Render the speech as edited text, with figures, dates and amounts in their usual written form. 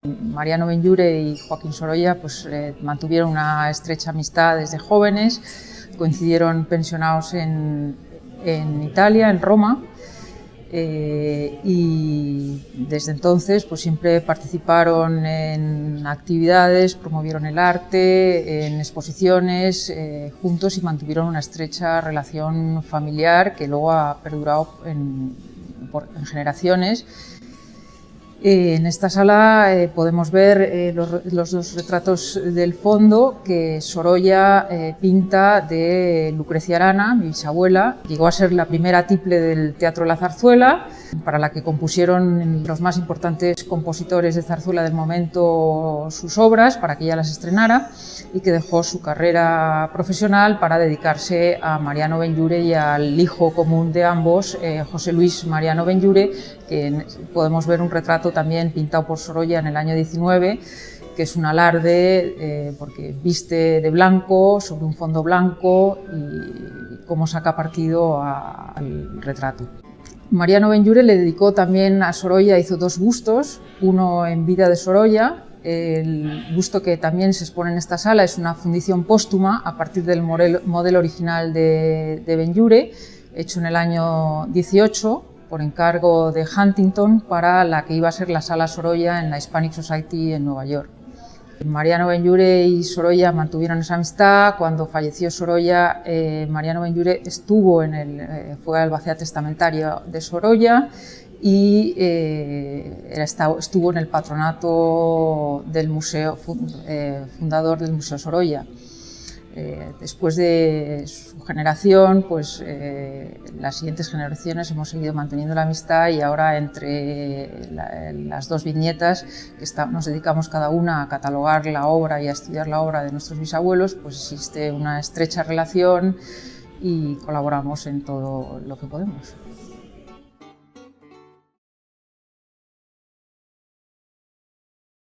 Mariano Benlliure y Joaquín Sorolla pues, mantuvieron una estrecha amistad desde jóvenes, coincidieron pensionados en Italia, en Roma, y desde entonces pues, siempre participaron en actividades, promovieron el arte, en exposiciones juntos y mantuvieron una estrecha relación familiar que luego ha perdurado en generaciones. En esta sala podemos ver los dos retratos del fondo que Sorolla pinta de Lucrecia Arana, mi bisabuela. Llegó a ser la primera tiple del Teatro La Zarzuela, para la que compusieron los más importantes compositores de zarzuela del momento sus obras, para que ella las estrenara, y que dejó su carrera profesional para dedicarse a Mariano Benlliure y al hijo común de ambos, José Luis Mariano Benlliure, que podemos ver un retrato también pintado por Sorolla en el año 19, que es un alarde porque viste de blanco sobre un fondo blanco y cómo saca partido al retrato. Mariano Benlliure le dedicó también a Sorolla, hizo dos bustos, uno en vida de Sorolla. El busto que también se expone en esta sala es una fundición póstuma a partir del modelo original de Benlliure, hecho en el año 18 por encargo de Huntington para la que iba a ser la Sala Sorolla en la Hispanic Society en Nueva York. Mariano Benlliure y Sorolla mantuvieron esa amistad. Cuando falleció Sorolla, Mariano Benlliure fue albacea testamentario de Sorolla y estuvo en el patronato del museo, fundador del Museo Sorolla. Después de su generación, pues las siguientes generaciones hemos seguido manteniendo la amistad y ahora entre las dos viñetas que nos dedicamos cada una a catalogar la obra y a estudiar la obra de nuestros bisabuelos, pues existe una estrecha relación y colaboramos en todo lo que podemos.